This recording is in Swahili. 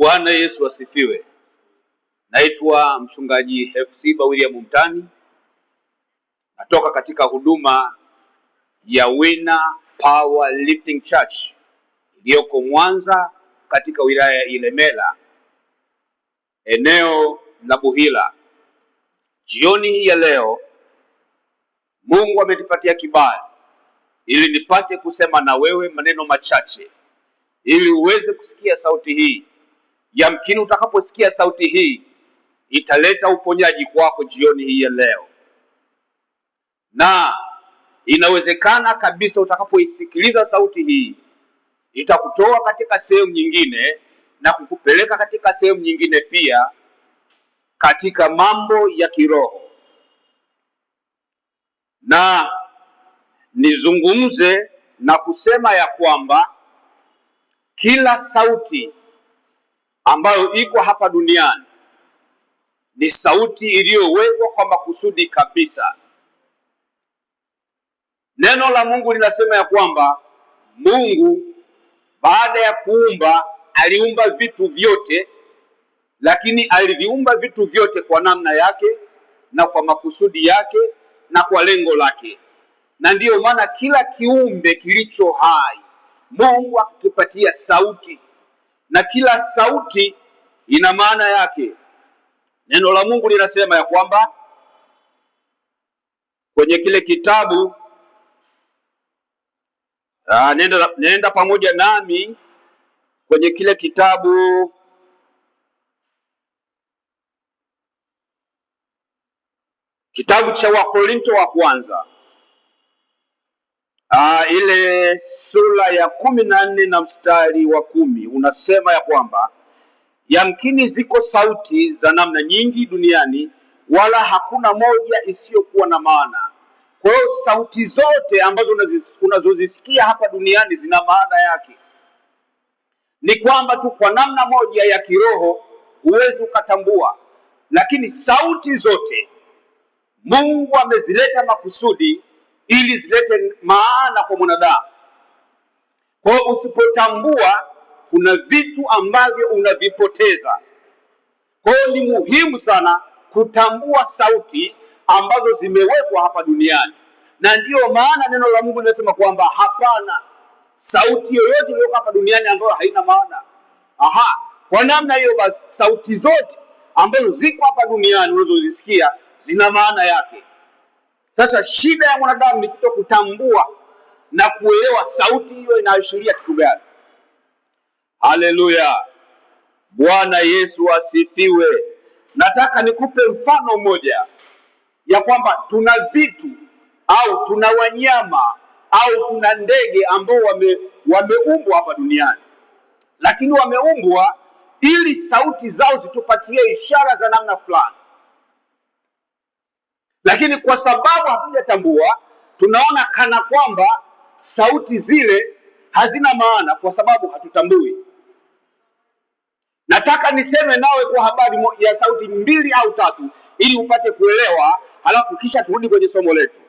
Bwana Yesu asifiwe. Naitwa mchungaji Hefsiba William Mtani. Natoka katika huduma ya Winner Power Lifting Church iliyoko Mwanza katika wilaya ya Ilemela, eneo la Buhila. Jioni hii ya leo Mungu amenipatia kibali ili nipate kusema na wewe maneno machache ili uweze kusikia sauti hii. Yamkini utakaposikia sauti hii italeta uponyaji kwako jioni hii ya leo, na inawezekana kabisa utakapoisikiliza sauti hii itakutoa katika sehemu nyingine na kukupeleka katika sehemu nyingine pia katika mambo ya kiroho. Na nizungumze na kusema ya kwamba kila sauti ambayo iko hapa duniani ni sauti iliyowekwa kwa makusudi kabisa. Neno la Mungu linasema ya kwamba Mungu baada ya kuumba aliumba vitu vyote, lakini aliviumba vitu vyote kwa namna yake na kwa makusudi yake na kwa lengo lake. Na ndiyo maana kila kiumbe kilicho hai Mungu akipatia sauti, na kila sauti ina maana yake. Neno la Mungu linasema ya kwamba kwenye kile kitabu nenda pamoja nami kwenye kile kitabu cha Wakorinto wa kwanza, ile sura ya 14 na mstari wa 10 unasema ya kwamba yamkini ziko sauti za namna nyingi duniani, wala hakuna moja isiyokuwa na maana. Kwa hiyo sauti zote ambazo unazozisikia hapa duniani zina maana yake. Ni kwamba tu kwa namna moja ya kiroho huwezi ukatambua, lakini sauti zote Mungu amezileta makusudi ili zilete maana kwa mwanadamu. Kwa hiyo usipotambua, kuna vitu ambavyo unavipoteza. Kwa hiyo ni muhimu sana kutambua sauti ambazo zimewekwa hapa duniani, na ndiyo maana neno la Mungu linasema kwamba hapana sauti yoyote iliyoko hapa duniani ambayo haina maana. Kwa namna hiyo basi sauti zote ambazo ziko hapa duniani unazozisikia zina maana yake. Sasa shida ya mwanadamu ni kutokutambua na kuelewa sauti hiyo inaashiria kitu gani. Haleluya, Bwana Yesu asifiwe. Nataka nikupe mfano mmoja ya kwamba tuna vitu au tuna wanyama au tuna ndege ambao wameumbwa hapa duniani, lakini wameumbwa ili sauti zao zitupatie ishara za namna fulani. Lakini kwa sababu hatujatambua, tunaona kana kwamba sauti zile hazina maana kwa sababu hatutambui. Nataka niseme nawe kwa habari ya sauti 2 au 3 ili upate kuelewa, halafu kisha turudi kwenye somo letu.